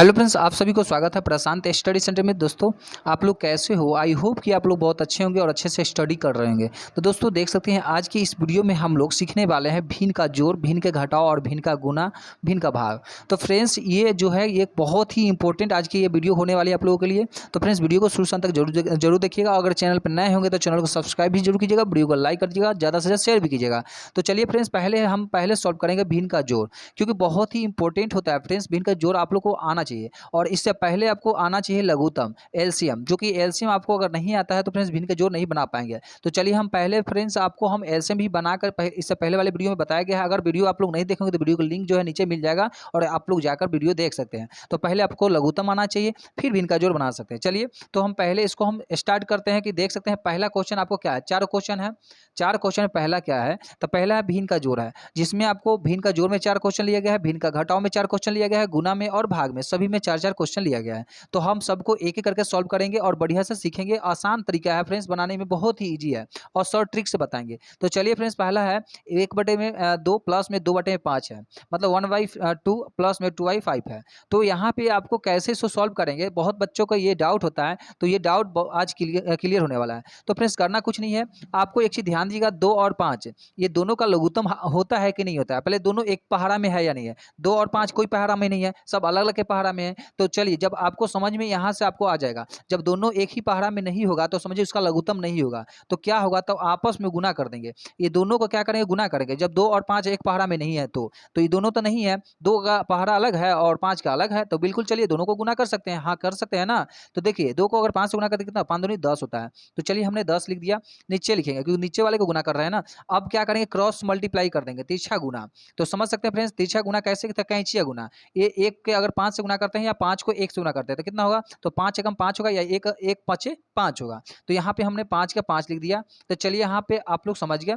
Hello friends, आप सभी को स्वागत है प्रशांत स्टडी सेंटर में। दोस्तों, आप लोग कैसे हो? आई होप कि आप लोग बहुत अच्छे होंगे और अच्छे से स्टडी कर रहे होंगे। तो दोस्तों, देख सकते हैं आज की इस वीडियो में हम लोग सीखने वाले हैं भिन्न का जोड़, भिन्न के घटाव और भिन्न का गुना, भिन्न का भाग। तो फ्रेंड्स, ये जो है ये बहुत ही इंपॉर्टेंट आज की ये वीडियो होने वाली है आप लोगों के लिए। तो फ्रेंड्स, वीडियो को शुरू से अंत तक जरूर देखिएगा। अगर चैनल पर नए होंगे तो चैनल को सब्सक्राइब भी जरूर कीजिएगा, वीडियो को लाइक कर दीजिएगा, ज़्यादा से ज़्यादा शेयर भी कीजिएगा। तो चलिए फ्रेंड्स, पहले सॉल्व करेंगे भिन्न का जोड़, क्योंकि बहुत ही इंपॉर्टेंट होता है फ्रेंड्स। भिन्न का जोड़ आप लोग को आना चाहिए और इससे पहले आपको आना चाहिए लघुत्तम एलसीएम, जो कि एलसीएम आपको अगर नहीं आता है तो फ्रेंड्स भिन्न का जोड़ नहीं बना पाएंगे। तो चलिए हम पहले फ्रेंड्स आपको हम एलसीएम भी बनाकर इससे पहले वाले वीडियो में बताया गया है। अगर वीडियो आप लोग नहीं देखेंगे तो वीडियो का लिंक जो है नीचे मिल जाएगा और आप लोग जाकर वीडियो देख सकते हैं। तो पहले आपको लघुत्तम आना चाहिए, फिर भिन्न का जोड़ बना सकते हैं। चलिए, तो हम पहले इसको हम स्टार्ट करते हैं कि देख सकते हैं पहला क्वेश्चन आपको क्या है। चार क्वेश्चन है, चार क्वेश्चन में पहला क्या है? तो पहला है भिन्न का जोड़ है, जिसमें आपको भिन्न का जोड़ में चार क्वेश्चन लिया गया है, भिन्न का घटाव में चार क्वेश्चन लिया गया है, गुना में और भाग में सभी में चार चार क्वेश्चन लिया गया है। तो हम सबको एक एक करके सॉल्व करेंगे और बढ़िया से सीखेंगे। आसान तरीका है फ्रेंड्स, बनाने में बहुत ही ईजी है और शॉर्ट ट्रिक से बताएंगे। तो चलिए फ्रेंड्स, पहला है 1/2 प्लस में 2/5 है, मतलब 1/2 प्लस में 2/5 है। तो यहाँ पे आपको कैसे इसको सॉल्व करेंगे, बहुत बच्चों का ये डाउट होता है, तो ये डाउट आज क्लियर होने वाला है। तो फ्रेंड्स, करना कुछ नहीं है, आपको एक चीज ध्यान दीजिएगा, 2 और 5 ये दोनों का लघुत्तम होता है कि नहीं होता है। पहले दोनों एक पहाड़ा में है या नहीं है? 2 और 5 कोई पहाड़ा में नहीं है, सब अलग अलग के पहाड़ा में है। तो चलिए, जब आपको समझ में यहाँ से आपको आ जाएगा, जब दोनों एक ही पहाड़ा में नहीं होगा तो समझिए उसका लघुत्तम नहीं होगा। तो क्या होगा, तो आपस में गुना कर देंगे। ये दोनों को क्या करेंगे, गुना करेंगे। जब 2 और 5 एक पहाड़ा में नहीं है तो ये दोनों तो नहीं है, 2 का पहाड़ा अलग है और 5 का अलग है, तो बिल्कुल चलिए दोनों को गुना कर सकते हैं। हाँ, कर सकते हैं ना। तो देखिए, 2 को अगर 5 से गुना करते कितना, 5 दूनी 10 होता है। तो चलिए हमने 10 लिख दिया, नीचे लिखेंगे क्योंकि नीचे वाले को गुना कर रहे हैं ना। अब क्या करेंगे, क्रॉस मल्टीप्लाई कर देंगे, तिरछा गुना। तो समझ सकते हैं फ्रेंड्स, तिरछा गुना कैसे, कैंचिया गुना। ये एक के अगर 5 से गुना करते हैं या 5 को 1 से गुना करते हैं तो कितना होगा, तो 5 एकम 5 होगा या एक एक पाँचे 5 होगा। तो यहाँ पे हमने 5 का 5 लिख दिया। तो चलिए यहाँ पे आप लोग समझ गए।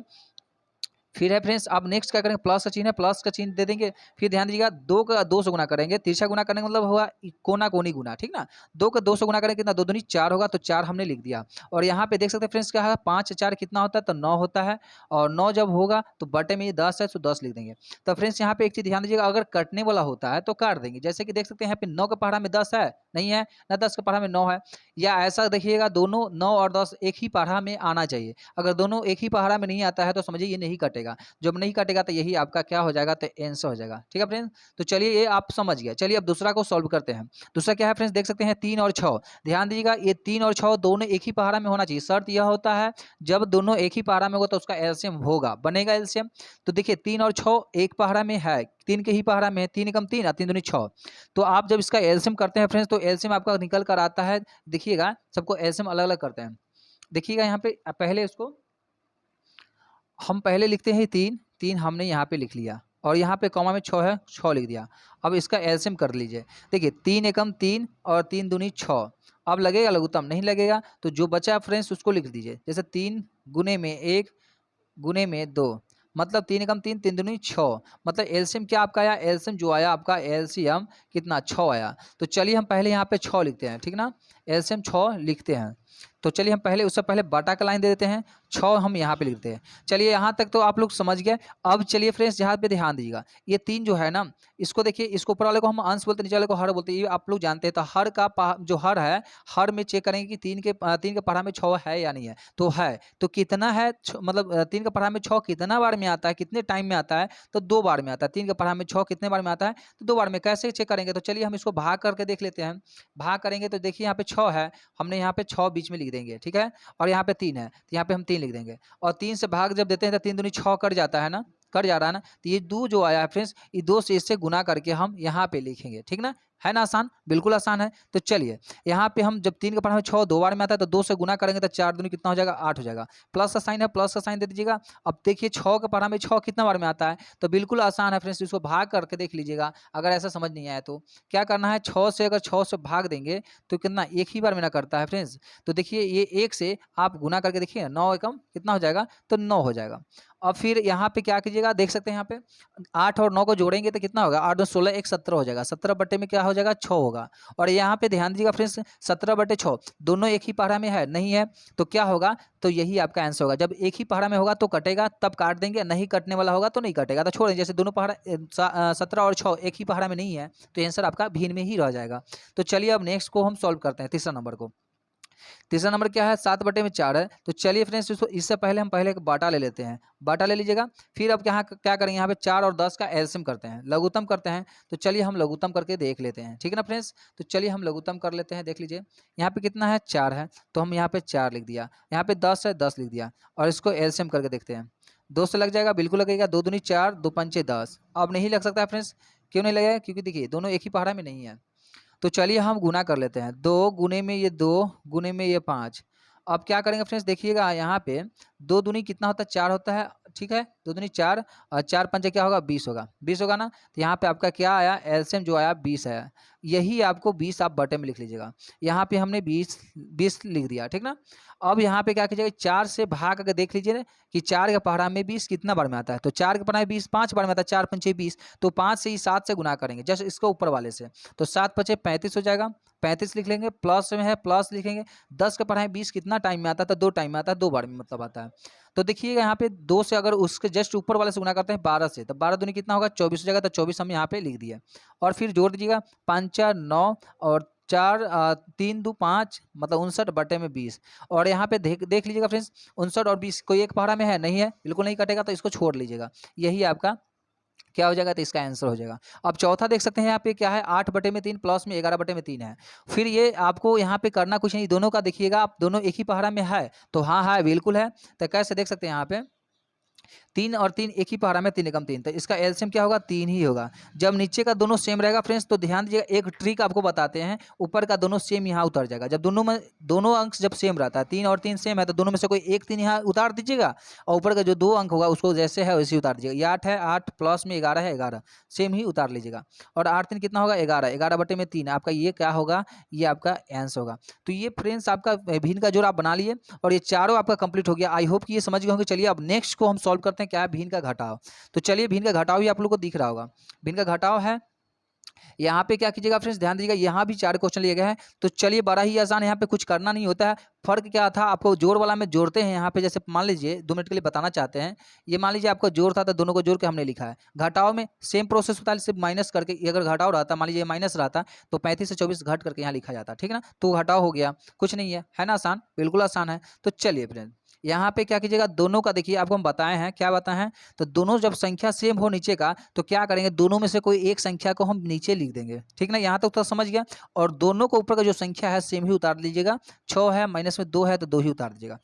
फिर है फ्रेंड्स, अब नेक्स्ट क्या करेंगे, प्लस का चिन्ह है, प्लस का चिन्ह दे देंगे। फिर ध्यान दीजिएगा, 2 का 2 से गुना करेंगे, तिरछा गुना करने का मतलब हुआ कोना कोनी गुना, ठीक ना। 2 का 2 से गुना करेंगे कितना, 2 दूनी 4 होगा, तो 4 हमने लिख दिया। और यहाँ पे देख सकते हैं फ्रेंड्स क्या है, 5 4 कितना होता है, तो 9 होता है। और 9 जब होगा तो बटे में ये 10 है, तो 10 लिख देंगे। तो फ्रेंड्स, यहाँ पे एक चीज ध्यान दीजिएगा, अगर कटने वाला होता है तो काट देंगे। जैसे कि देख सकते हैं यहाँ पे 9 के पहाड़ा में 10 है नहीं है ना, 10 के पहाड़ा में 9 है। या ऐसा देखिएगा, दोनों 9 और 10 एक ही पहाड़ा में आना चाहिए। अगर दोनों एक ही पहाड़ा में नहीं आता है तो समझिए ये नहीं कटेगा। जब नहीं कटेगा तो यही आपका क्या हो जाएगा, तो आंसर हो जाएगा। ठीक है फ्रेंड्स, तो चलिए ये आप समझ गए। चलिए अब दूसरा को सॉल्व करते हैं। दूसरा क्या है फ्रेंड्स, देख सकते हैं 3 और 6। ध्यान दीजिएगा, ये 3 और 6 दोनों एक ही पहाड़ा में होना चाहिए। शर्त यह होता है, जब दोनों एक ही पहाड़ा में होगा तो उसका एलसीएम होगा, बनेगा एलसीएम। तो देखिए 3 और 6 एक पहाड़ा में है, 3 के ही पहाड़ा में है, 3 एकम 3 3 दूनी 6। तो आप जब इसका एलसीएम करते हैं फ्रेंड्स, तो एलसीएम आपका निकल कर आता है। देखिएगा, सबको एलसीएम अलग अलग करते हैं। देखिएगा यहाँ पे पहले इसको हम पहले लिखते हैं 3 3 हमने यहाँ पे लिख लिया और यहाँ पे कॉमा में 6 है, 6 लिख दिया। अब इसका एलसीएम कर लीजिए। देखिए 3 एकम 3 और 3 दूनी 6। अब लगेगा लघुत्तम, नहीं लगेगा। तो जो बचा फ्रेंड्स उसको लिख दीजिए। जैसे 3 गुने में 1 गुने में 2, मतलब 3 एकम 3 3 दूनी 6। मतलब एलसीएम क्या आपका आया, एलसीएम जो आया आपका एलसीएम कितना, 6 आया। तो चलिए हम पहले यहाँ पे 6 लिखते हैं, ठीक ना। एलसीएम 6 लिखते हैं। तो चलिए हम पहले उससे पहले बटा का लाइन दे देते हैं, 6 हम यहाँ पे लिखते हैं। चलिए यहाँ तक तो आप लोग समझ गए। अब चलिए फ्रेंड्स, यहाँ पे ध्यान दीजिएगा, ये 3 जो है ना, इसको देखिए, इसको ऊपर वाले को हम अंश बोलते हैं, नीचे वाले को हर बोलते हैं, ये आप लोग जानते हैं। तो हर का जो हर है, हर में चेक करेंगे कि 3 के पढ़ा में 6 है या नहीं है। तो है, तो कितना है, मतलब 3 के पढ़ा में 6 कितना बार में आता है, कितने टाइम में आता है, तो 2 बार में आता है। 3 के पढ़ा में 6 कितने बार में आता है, तो 2 बार में। कैसे चेक करेंगे, तो चलिए हम इसको भाग करके देख लेते हैं। भाग करेंगे तो देखिए यहाँ पे 6 है, हमने यहाँ पे 6 बीच में लिख देंगे, ठीक है। और यहाँ पे 3 है तो यहाँ पे हम 3 लिख देंगे। और 3 से भाग जब देते हैं तो 3 दूनी 6 कट जाता है ना, कट जा रहा है ना। तो ये 2 जो आया है फ्रेंड्स, ये 2 से इससे गुना करके हम यहाँ पे लिखेंगे, ठीक ना। है ना आसान, बिल्कुल आसान है। तो चलिए यहाँ पे हम जब 3 के पढ़ा में 6 2 बार में आता है तो 2 से गुना करेंगे तो 4 दूनी कितना हो जाएगा, 8 हो जाएगा। प्लस का साइन है, प्लस का साइन दे दीजिएगा। अब देखिए 6 के पढ़ा में 6 कितना बार में आता है, तो बिल्कुल आसान है फ्रेंड्स, इसको भाग करके देख लीजिएगा। अगर ऐसा समझ नहीं आया तो क्या करना है, 6 से अगर 6 से भाग देंगे तो कितना, एक ही बार में ना करता है फ्रेंड्स। तो देखिए ये 1 से आप गुना करके देखिए, 9 एकम कितना हो जाएगा, तो 9 हो जाएगा। अब फिर यहाँ पे क्या कीजिएगा, देख सकते हैं यहाँ पे 8 और 9 को जोड़ेंगे तो कितना होगा, 8 2 16 1 17 हो जाएगा, 17 बटे में क्या हो जाएगा 6 होगा। और यहाँ पे ध्यान दीजिएगा फ्रेंड्स, 17 बटे 6 दोनों एक ही पहाड़ा में है, नहीं है तो क्या होगा, तो यही आपका आंसर होगा। जब एक ही पहाड़ा में होगा तो कटेगा तब काट देंगे, नहीं कटने वाला होगा तो नहीं कटेगा तो छोड़ देंगे। जैसे दोनों पहाड़ा 17 और 6 एक ही पहाड़ा में नहीं है तो आंसर आपका भिन्न में ही रह जाएगा। तो चलिए अब नेक्स्ट को हम सॉल्व करते हैं, तीसरा नंबर को। तीसरा नंबर क्या है, 7 बटे में 4 है। तो चलिए फ्रेंड्स इससे पहले हम पहले एक बाटा ले लेते हैं, बाटा ले लीजिएगा। फिर अब यहाँ क्या करेंगे, यहाँ पे 4 और 10 का एलसीएम करते हैं, लघुत्तम करते हैं। तो चलिए हम लघुत्तम करके देख लेते हैं, ठीक है ना फ्रेंड्स। तो चलिए हम लघुत्तम कर लेते हैं, देख लीजिए यहाँ पे कितना है 4 है, तो हम यहाँ पे 4 लिख दिया, यहाँ पे 10 है 10 लिख दिया, और इसको एलसीएम करके देखते हैं। 2 से लग जाएगा, बिल्कुल लगेगा, 2 दूनी 4 2 पंचे 10। अब नहीं लग सकता है फ्रेंड्स, क्यों नहीं लगेगा, क्योंकि देखिए दोनों एक ही पहाड़ा में नहीं है। तो चलिए हम गुना कर लेते हैं, 2 गुने में ये 2 गुने में ये 5। अब क्या करेंगे फ्रेंड्स, देखिएगा यहाँ पे 2 दूनी कितना होता है 4 होता है, ठीक है, 2 दूनी 4 और 4 पंचे क्या होगा 20 होगा, 20 होगा ना। तो यहाँ पे आपका क्या आया, एलसीएम जो आया 20 आया। यही आपको 20 आप बटे में लिख लीजिएगा। यहाँ पे हमने 20 लिख दिया, ठीक ना। अब यहाँ पे क्या कीजिएगा, 4 से भाग करके देख लीजिए ना कि 4 के पहाड़ा में 20 कितना बार में आता है। तो 4 के पहाड़ा में 20 5 बार में आता है, 4 पंचे 20। तो 5 से ही 7 से गुना करेंगे, जस्ट इसको ऊपर वाले से। तो 7 पचे 35 हो जाएगा, 35 लिख लेंगे, प्लस में है प्लस लिखेंगे। 10 के पढ़ाई 20 कितना टाइम में आता है, तो 2 टाइम में आता है, 2 बार में मतलब आता है। तो देखिएगा यहाँ पे 2 से अगर उसके जस्ट ऊपर वाले से गुना करते हैं 12 से, तो 12 दूनी कितना होगा 24 हो जाएगा। तो 24 हम यहाँ पे लिख दिए, और फिर जोड़ दीजिएगा 5 4 9 और 4 3 2 5 मतलब 59 बटे में 20। और यहाँ पे देख लीजिएगा फ्रेंड्स, 59 और 20 कोई एक पहाड़ा में है, नहीं है, बिल्कुल नहीं कटेगा, तो इसको छोड़ लीजिएगा। यही आपका क्या हो जाएगा, तो इसका आंसर हो जाएगा। अब चौथा देख सकते हैं यहाँ पे क्या है, 8 बटे में 3 प्लस में 11 बटे में 3 है। फिर ये आपको यहाँ पे करना कुछ नहीं, दोनों का देखिएगा आप, दोनों एक ही पहाड़ा में है, तो हाँ हाँ बिल्कुल है। तो कैसे देख सकते हैं यहाँ पे 3 और 3 एक ही पहाड़ा में, 3 एकम 3, तो इसका एलसीएम क्या होगा 3 ही होगा। जब नीचे का दोनों सेम रहेगा फ्रेंड्स, तो ध्यान दीजिएगा एक ट्रिक आपको बताते हैं, ऊपर का दोनों सेम यहाँ उतर जाएगा। जब दोनों अंक जब सेम रहता है, 3 और 3 सेम है, तो दोनों में से कोई एक 3 यहाँ उतार दीजिएगा, और ऊपर का जो 2 अंक होगा उसको जैसे है वैसे उतार दीजिएगा। ये 8 है, 8 प्लस में 11 है, 11 सेम ही उतार लीजिएगा। और 8 3 कितना होगा 11, 11 बटे में 3 आपका ये क्या होगा, ये आपका आंसर होगा। तो ये फ्रेंड्स आपका भिन्न का जोड़ आप बना लिए, और ये चारों आपका कंप्लीट हो गया। आई होप कि ये समझ गए होंगे। चलिए अब नेक्स्ट को हम सॉल्व करते हैं, क्या है भिन्न का घटाव। तो चलिए भिन्न का घटाव ही आप लोग को दिख रहा होगा, भिन्न का घटाव है। यहाँ पे क्या कीजिएगा फ्रेंड्स, ध्यान दीजिएगा, यहाँ भी 4 क्वेश्चन लिए गए हैं। तो चलिए बड़ा ही आसान, यहाँ पे कुछ करना नहीं होता है। फर्क क्या था, आपको जोड़ वाला में जोड़ते हैं यहाँ पे, जैसे मान लीजिए 2 मिनट के लिए बताना चाहते हैं। ये मान लीजिए आपका जोड़ था, तो दोनों को जोड़ के हमने लिखा है। घटाव में सेम प्रोसेस होता है, सिर्फ माइनस करके, अगर घटाव रहता मान लीजिए माइनस रहता, तो 35 से 24 घट करके यहाँ लिखा जाता, ठीक है ना। तो घटाव हो गया, कुछ नहीं है ना, आसान, बिल्कुल आसान है। तो चलिए फ्रेंड यहाँ पे क्या कीजिएगा, दोनों का देखिए आपको हम बताए हैं, क्या बताए हैं, तो दोनों जब संख्या सेम हो नीचे का, तो क्या करेंगे, दोनों में से कोई एक संख्या को हम नीचे लिख देंगे, ठीक ना। यहाँ तक तो समझ गया। और दोनों को ऊपर का जो संख्या है सेम ही उतार लीजिएगा। 6 है, माइनस में 2 है, तो 2 ही उतार दीजिएगा,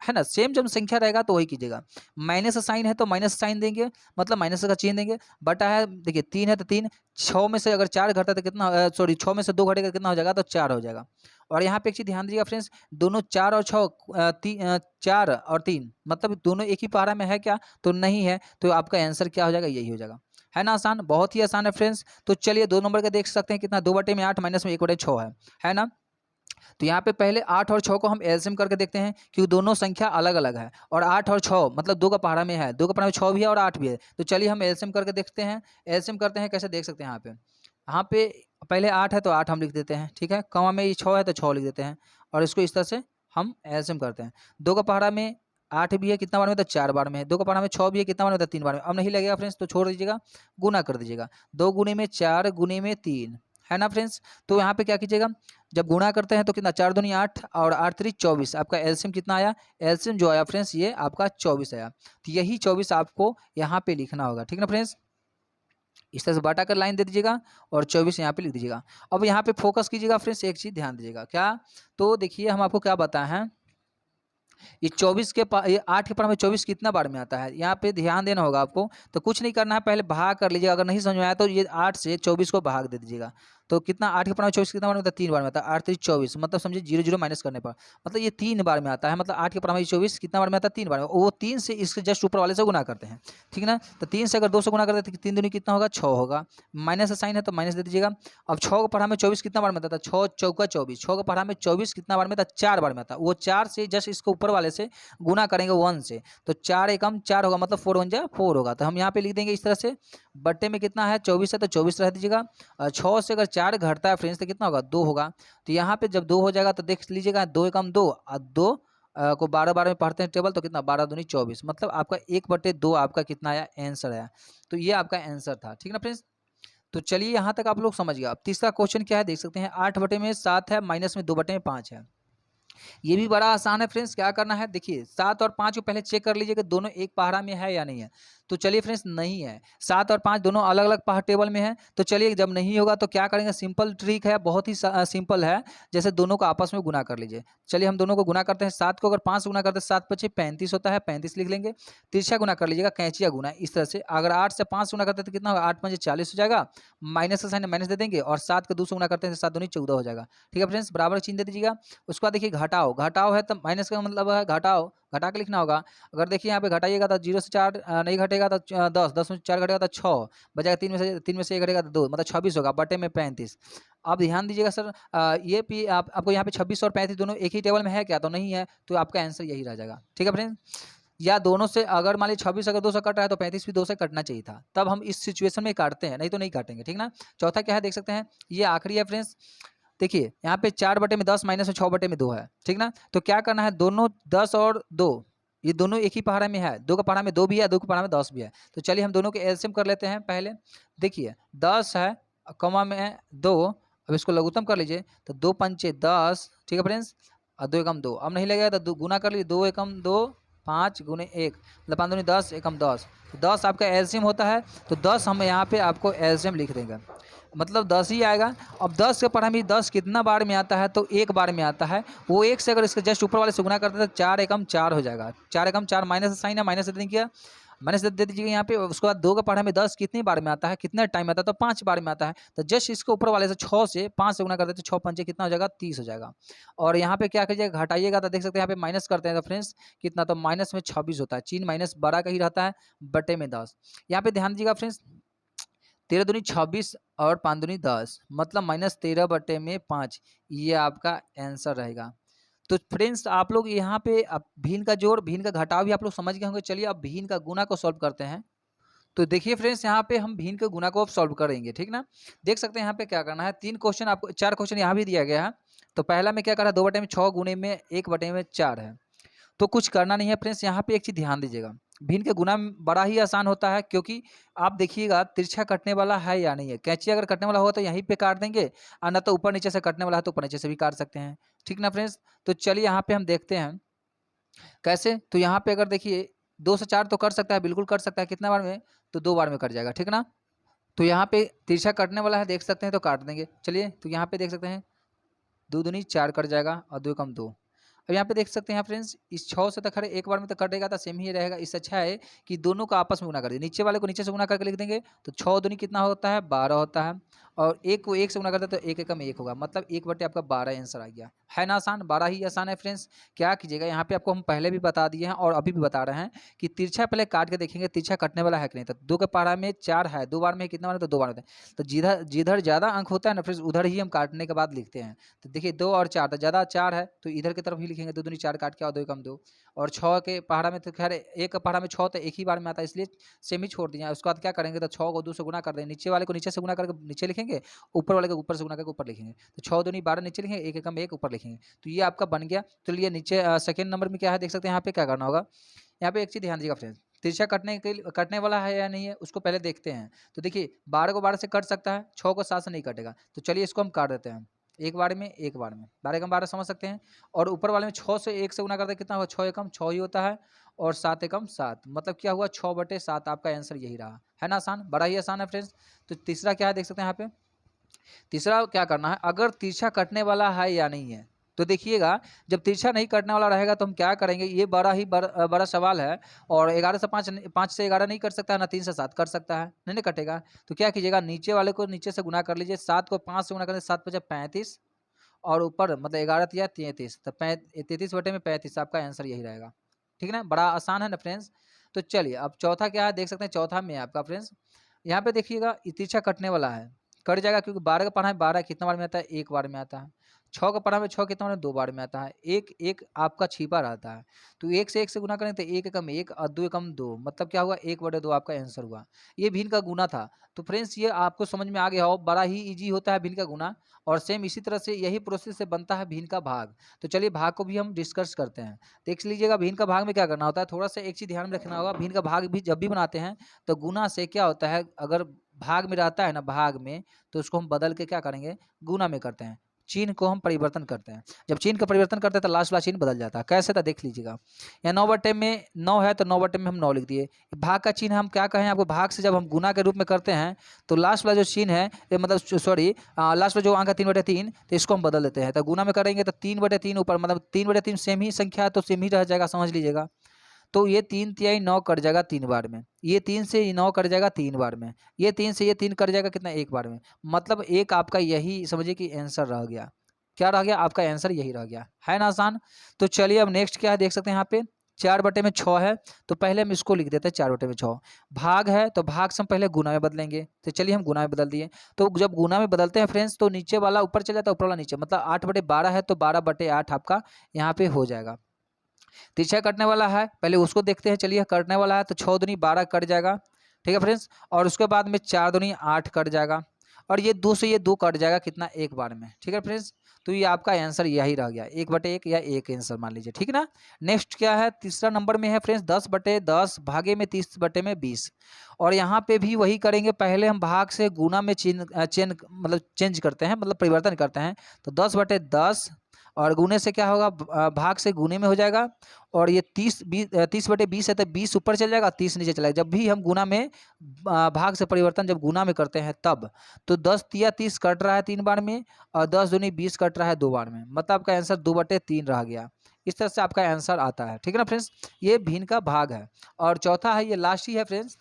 है ना। सेम जब संख्या रहेगा तो वही कीजिएगा। माइनस साइन है तो माइनस साइन देंगे, मतलब माइनस का चिन्ह देंगे। बटा है, देखिए 3 है तो 3, 6 में से अगर 4 घटा तो कितना, सॉरी 6 में से 2 घटेगा कितना हो जाएगा, तो 4 हो जाएगा। और यहाँ पे एक चीज़ ध्यान दीजिएगा फ्रेंड्स, दोनों 4 और 6 4 और 3 मतलब दोनों एक ही पहाड़ा में है क्या, तो नहीं है। तो आपका आंसर क्या हो जाएगा, यही हो जाएगा, है ना। आसान, बहुत ही आसान है फ्रेंड्स। तो चलिए 2 नंबर का देख सकते हैं कितना, 2 बटे में 8 माइनस में 1 बटे 6 है ना। तो यहाँ पे पहले 8 और 6 को हम एलसीएम करके देखते हैं, क्योंकि दोनों संख्या अलग अलग है। और 8 और 6 मतलब 2 का पहाड़ा में है, 2 का पहाड़ा में 6 भी है और 8 भी है। तो चलिए हम एलसीएम करके देखते हैं। एलसीएम करते हैं, कैसे देख सकते हैं, यहाँ पे पहले 8 है तो 8 हम लिख देते हैं, ठीक है। कौमा में ये 6 है तो 6 लिख देते हैं, और इसको इस तरह से हम एलसीएम करते हैं। 2 का पहाड़ा में 8 भी है, कितना बार में, तो 4 बार में है। 2 का पहाड़ा में 6 भी है, कितना बार में, तो 3 बार में। अब नहीं लगेगा फ्रेंड्स, तो छोड़ दीजिएगा, गुना कर दीजिएगा। 2 गुने में 4 गुने में 3, है ना फ्रेंड्स। तो यहाँ पे क्या कीजिएगा, जब गुणा करते हैं तो कितना, 4 दूनी 8 और 8 3 24, आपका एलसीएम कितना आया, एलसीएम जो आया फ्रेंड्स ये आपका 24 आया। तो यही 24 आपको यहाँ पे लिखना होगा, ठीक ना फ्रेंड्स। इस तरह से बाटा कर लाइन दे दीजिएगा, और 24 यहाँ पे लिख दीजिएगा। अब यहाँ पे फोकस कीजिएगा फ्रेंड्स, एक चीज़ ध्यान दीजिएगा, क्या, तो देखिए हम आपको क्या बताए हैं, ये 24 के ये 8 के पहाड़ा में 24 कितना बार में आता है, यहाँ पे ध्यान देना होगा आपको। तो कुछ नहीं करना है, पहले भाग कर लीजिएगा। अगर नहीं समझ में आया तो ये 8 से 24 को भाग दे दीजिएगा। तो कितना 8 के पढ़ा में 24 कितना बार में आता है? 3 बार में आता है। 8 3 24 मतलब समझिए 0 0 माइनस करने पर मतलब ये 3 बार में आता है। मतलब 8 के पढ़ा में 24 कितना बार में आता है? 3 बार में। वो 3 से इसके जस्ट ऊपर वाले से गुना करते हैं, ठीक है ना। तो 3 से अगर 2 से गुना करते हैं तो 3 दूनी कितना होगा? 6 होगा। माइनस का साइन है तो माइनस दे दीजिएगा। अब 6 को पढ़ा में 24 कितना बार में आता था? 6 चौका 24। 6 को पढ़ा में 24 कितना बार में आता? 4 बार में आता। वो 4 से जस्ट इसको ऊपर वाले से गुना करेंगे 1 से, तो 4 एकम 4 होगा, मतलब 4 1 जा 4 होगा। तो हम यहाँ पे लिख देंगे इस तरह से, बट्टे में कितना है? 24 है तो 24 रह दीजिएगा। 6 से अगर 4 घटता है फ्रेंड्स तो कितना होगा? 2 होगा। तो यहाँ पे जब 2 हो जाएगा तो देख लीजिएगा 2 एकम 2 और 2 को 12 12 में पढ़ते हैं टेबल, तो कितना? 12 दूनी 24, मतलब आपका 1/2 आपका कितना आया? आंसर आया। तो ये आपका आंसर था, ठीक ना फ्रेंड्स। तो चलिए यहाँ तक आप लोग समझ गए। अब तीसरा क्वेश्चन क्या है देख सकते हैं। 8/7 है, माइनस में 2/5 है। ये भी बड़ा आसान है फ्रेंड्स। क्या करना है देखिए, 7 और 5 को पहले चेक कर लीजिए कि दोनों एक पहाड़ा में है या नहीं है। तो चलिए फ्रेंड्स, नहीं है। 7 और 5 दोनों अलग अलग पहाड़ टेबल में है। तो चलिए जब नहीं होगा तो क्या करेंगे, सिंपल ट्रिक है, बहुत ही सिंपल है। जैसे दोनों को आपस में गुना कर लीजिए। चलिए हम दोनों को गुना करते हैं। 7 को अगर 5 से गुना करते हैं 7 × 5 = 35 होता है, 35 लिख लेंगे। तिरछा गुना कर लीजिएगा, कैंचिया गुना इस तरह से। अगर 8 से 5 गुना करते हैं तो कितना होगा? 8 × 5 = 40 हो जाएगा। माइनस का साइन माइनस दे देंगे और 7 का 2 से गुना करते हैं तो 7 दूनी 14 हो जाएगा। ठीक है फ्रेंड्स, बराबर चिन्ह दे दीजिएगा। उसके बाद देखिए घटाओ, घटाओ है तो माइनस का मतलब है घटाओ, घटा के लिखना होगा। अगर देखिए यहाँ पे घटाइएगा तो 0 से 4 नहीं घटेगा तो 10, 10 में 4 घटेगा तो 6 बचेगा। 3 में से 1 घटेगा तो 2, मतलब 26 होगा, बटे में 35। अब ध्यान दीजिएगा सर, ये भी आपको यहाँ पे 26 और 35 दोनों एक ही टेबल में है क्या? तो नहीं है, तो आपका आंसर यही रह जाएगा। ठीक है फ्रेंड्स, या दोनों से अगर मान लीजिए 26 अगर 2 से कट रहा है तो 35 भी 2 से कटना चाहिए था, तब हम इस सिचुएशन में काटते हैं, नहीं तो नहीं काटेंगे, ठीक ना। चौथा क्या है देख सकते हैं, ये आखिरी है फ्रेंड्स। देखिए यहाँ पे 4/10 माइनस में 6/2 है, ठीक ना। तो क्या करना है, दोनों 10 और 2 ये दोनों एक ही पहाड़ा में है। 2 का पहाड़ा में 2 भी है, 2 के पहाड़ा में 10 भी है। तो चलिए हम दोनों के एलसीएम कर लेते हैं पहले। देखिए 10 है, कमा में 2, अब इसको लघुत्तम कर लीजिए तो 2 पंचे 10, ठीक है फ्रेंड्स, और 2 एकम 2। अब नहीं लगेगा तो गुना कर लीजिए, 2 एकम 2 5 × 1 मतलब 5 दूनी 10 एकम 10, तो 10 आपका एलसीएम होता है। तो 10 हम यहाँ पे आपको एलसीएम लिख देंगे, मतलब 10 ही आएगा। अब 10 के पढ़ा में 10 कितना बार में आता है? तो एक बार में आता है। वो एक से अगर इसके जस्ट ऊपर वाले से गुना करते हैं तो 4 एकम 4 हो जाएगा। 4 एकम 4 माइनस साइन है, माइनस से देंगे क्या? माइनस दे दीजिएगा यहाँ पे। उसके बाद 2 का पढ़ा में 10 कितनी बार में आता है, कितने टाइम में आता है? तो 5 बार में आता है। तो जस्ट इसके ऊपर वाले से 6 से 5 से गुना करते हैं तो 6 पंचे कितना हो जाएगा? 30 हो जाएगा। और यहाँ पे क्या कीजिएगा, घटाइएगा तो देख सकते हैं यहाँ पे माइनस करते हैं तो फ्रेंड्स कितना, तो माइनस में 26 होता है। चिन्ह माइनस बड़ा का ही रहता है, बटे में 10। यहाँ पे ध्यान दीजिएगा फ्रेंड्स, 13 दूनी 26 और 5 दूनी 10, मतलब -13/5, ये आपका आंसर रहेगा। तो फ्रेंड्स आप लोग यहाँ पे अब भिन्न का जोड़, भिन्न का घटाव भी आप लोग समझ गए होंगे। चलिए अब भिन्न का गुना को सॉल्व करते हैं। तो देखिए फ्रेंड्स, यहाँ पे हम भिन्न के गुना को अब सॉल्व करेंगे, ठीक ना। देख सकते हैं यहाँ पे क्या करना है, 3 क्वेश्चन आपको, 4 क्वेश्चन यहाँ भी दिया गया है। तो पहला में क्या करा, 2/6 गुने में 1/4 है। तो कुछ करना नहीं है फ्रेंड्स, यहाँ पे एक चीज़ ध्यान दीजिएगा, भिन्न के गुना बड़ा ही आसान होता है, क्योंकि आप देखिएगा तिरछा कटने वाला है या नहीं है। कैंची अगर कटने वाला हो तो यहीं पे काट देंगे, और ना तो ऊपर नीचे से कटने वाला है तो ऊपर नीचे से भी काट सकते हैं, ठीक ना फ्रेंड्स। तो चलिए यहाँ पे हम देखते हैं कैसे। तो यहाँ पे अगर देखिए 2 से 4 तो कर सकता है, बिल्कुल कर सकता है, कितना बार में? तो 2 बार में कट जाएगा, ठीक ना। तो यहाँ पे तिरछा कटने वाला है, देख सकते हैं, तो काट देंगे। चलिए तो यहाँ पे देख सकते हैं 2 दूनी 4 कट जाएगा और 2 कम 2। अब यहाँ पे देख सकते हैं फ्रेंड्स, इस 6 से तो खड़े एक बार में तो कटेगा, तो सेम ही रहेगा। इससे अच्छा है कि दोनों को आपस में गुना कर दें, नीचे वाले को नीचे से गुना करके लिख देंगे। तो 6 दूनी कितना होता है? 12 होता है, और एक को एक से गुना करते हैं तो 1 एकम 1 होगा, मतलब 1/, आपका 12 आंसर आ गया। है ना आसान, 12 ही आसान है फ्रेंड्स। क्या कीजिएगा, यहाँ पे आपको हम पहले भी बता दिए हैं और अभी भी बता रहे हैं कि तिरछा पहले काट के देखेंगे तिरछा कटने वाला है कि नहीं। तो 2 के पहाड़ा में 4 है, 2 बार में कितना बार? तो 2 बार होता है। तो जिधर जिधर ज़्यादा अंक होता है ना फ्रेंड्स, उधर ही हम काटने के बाद लिखते हैं। तो देखिए 2 और 4, तो ज़्यादा 4 है तो इधर की तरफ ही लिखेंगे, 2 दूनी 4 काट के और 2 कम 2। और 6 के पहाड़ा में तो खैर एक पहाड़ा में 6 तो एक ही बार में आता है, इसलिए सेम ही छोड़ दिए। उसके बाद क्या करेंगे, तो 6 को 2 से गुना कर देंगे, नीचे वाले को नीचे से गुना करके नीचे लिखेंगे, ऊपर वाले को ऊपर से गुना करके ऊपर लिखेंगे। तो 6 दूनी 12 नीचे लिखेंगे, 1 एकम 1 ऊपर लिखेंगे। तो ये आपका बन गया। चलिए नीचे सेकंड नंबर में क्या है देख सकते हैं, यहाँ पे क्या करना होगा। यहाँ पे एक चीज़ ध्यान दीजिएगा फ्रेंड्स, तिरछा कटने वाला है या नहीं है उसको पहले देखते हैं। तो देखिए 12 को 12 से कट सकता है, 6 को 7 से नहीं कटेगा। तो चलिए इसको हम काट देते हैं, एक बार में 12 कम 12 समझ सकते हैं। और ऊपर वाले में 6 से 1 से गुना करते हैं, कितना हुआ? 6 एकम 6 ही होता है, और 7 एकम 7, मतलब क्या हुआ? 6/7। आपका आंसर यही रहा। है ना आसान, बड़ा ही आसान है फ्रेंड्स। तो तीसरा क्या है देख सकते हैं यहाँ पे। तीसरा क्या करना है, अगर तिरछा कटने वाला है या नहीं है, तो देखिएगा जब तिरछा नहीं कटने वाला रहेगा तो हम क्या करेंगे, ये बड़ा ही बड़ा सवाल है। और 11 से 5 5 से 11 नहीं कर सकता है ना, 3 से 7 कर सकता है, नहीं ना कटेगा। तो क्या कीजिएगा, नीचे वाले को नीचे से गुना कर लीजिए, 7 को 5 से गुना करें, 7 5 35 और ऊपर मतलब 11 तिया 33, तो 33 बटे में 35 आपका आंसर यही रहेगा। ठीक है ना, बड़ा आसान है ना फ्रेंड्स। तो चलिए अब चौथा क्या है देख सकते हैं। चौथा में आपका फ्रेंड्स यहाँ पे देखिएगा तिरछा कटने वाला है, कट जाएगा क्योंकि 12 का पढ़ा है, 12 कितना बार में आता है, एक बार में आता है। 6 का पढ़ा में 6 कितना बार में, 2 बार में आता है। एक एक आपका छिपा रहता है, तो एक से गुना करें तो एक एकम एक और दो एकम दो, मतलब क्या हुआ 1/2 आपका आंसर हुआ। ये भिन्न का गुना था। तो फ्रेंड्स ये आपको समझ में आ गया हो, बड़ा ही इजी होता है भिन्न का गुना। और सेम इसी तरह से यही प्रोसेस से बनता है भिन्न का भाग। तो चलिए भाग को भी हम डिस्कस करते हैं। देख लीजिएगा भिन्न का भाग में क्या करना होता है, थोड़ा सा एक चीज़ ध्यान में रखना होगा। भिन्न का भाग भी जब भी बनाते हैं तो गुना से क्या होता है, अगर भाग में रहता है ना भाग में, तो उसको हम बदल के क्या करेंगे, गुना में करते हैं। चिन्ह को हम परिवर्तन करते हैं। जब चिन्ह का परिवर्तन करते हैं तो लास्ट वाला चिन्ह बदल जाता है। कैसे था देख लीजिएगा, यहाँ 9/9 में 9 है तो 9/9 में हम 9 लिख दिए। भाग का चिन्ह हम क्या कहें आपको, भाग से जब हम गुना के रूप में करते हैं तो लास्ट वाला जो चिन्ह है मतलब सॉरी लास्ट वाला जो अंक है 3/3, तो इसको हम बदल देते हैं। तो गुना में करेंगे तो 3/3 ऊपर, मतलब 3/3 सेम ही संख्या है तो सेम ही रह जाएगा, समझ लीजिएगा। तो ये 3 तिहाई 9 कट जाएगा 3 बार में, ये 3 से 9 कट जाएगा 3 बार में, ये 3 से ये 3 कट जाएगा कितना, 1 बार में। मतलब एक आपका यही समझिए कि आंसर रह गया। क्या रह गया आपका आंसर, यही रह गया, है ना आसान। तो चलिए अब नेक्स्ट क्या है देख सकते हैं यहाँ पे 4/6 है, तो पहले हम इसको लिख देते हैं 4/6। भाग है तो भाग से हम पहले गुना में बदलेंगे, तो चलिए हम गुना में बदल दिए। तो जब गुना में बदलते हैं फ्रेंड्स तो नीचे वाला ऊपर चला जाता है, ऊपर वाला नीचे, मतलब 8/12 है तो 12/8 आपका यहाँ पे हो जाएगा। तिरछा कटने वाला है, पहले उसको देखते हैं। चलिए कटने वाला है तो 6 दूनी 12 कट जाएगा, ठीक है फ्रेंड्स। और उसके बाद में 4 दूनी 8 कट जाएगा, और ये 2 से ये 2 कट जाएगा कितना, एक बार में, ठीक है फ्रेंड्स। तो ये आपका आंसर यही रह गया, 1/1 या एक आंसर मान लीजिए, ठीक है ना। नेक्स्ट क्या है, तीसरा नंबर में है फ्रेंड्स 10/10 भागे में 30/20। और यहाँ पे भी वही करेंगे, पहले हम भाग से गुना में चेंज करते हैं, मतलब परिवर्तन करते हैं। तो 10/10 और गुने से क्या होगा, भाग से गुने में हो जाएगा। और ये 30/20 है तो 20 ऊपर चल जाएगा, 30 नीचे चला जाएगा। जब भी हम गुना में भाग से परिवर्तन जब गुना में करते हैं तब, तो 10 तिया 30 कट रहा है 3 बार में, और 10 दूनी 20 कट रहा है 2 बार में, मतलब आपका आंसर 2/3 रह गया। इस तरह से आपका आंसर आता है, ठीक है ना फ्रेंड्स। ये भिन्न का भाग है। और चौथा है, ये लास्ट ही है फ्रेंड्स।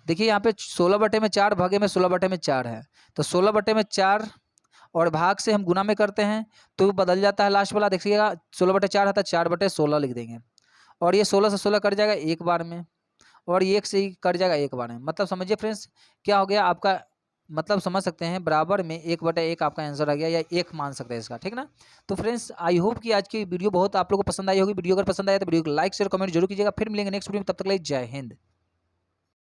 देखिए यहाँ पे 16/4 भागे में 16/4 है, तो 16/4 और भाग से हम गुना में करते हैं तो बदल जाता है लास्ट वाला। देखिएगा 16/4 आता है, 4/16 लिख देंगे। और ये 16 से 16 कट जाएगा एक बार में, और ये 1 से ही कट जाएगा एक बार में। मतलब समझिए फ्रेंड्स क्या हो गया आपका, मतलब समझ सकते हैं बराबर में 1/1 आपका आंसर आ गया, या 1 मान सकते हैं इसका, ठीक ना। तो फ्रेंड्स आई होप कि आज की वीडियो बहुत आप लोगों को पसंद आई होगी। वीडियो अगर पसंद आया तो वीडियो को लाइक शेयर कमेंट जरूर कीजिएगा। फिर मिलेंगे नेक्स्ट वीडियो में, तब तक के लिए जय हिंद।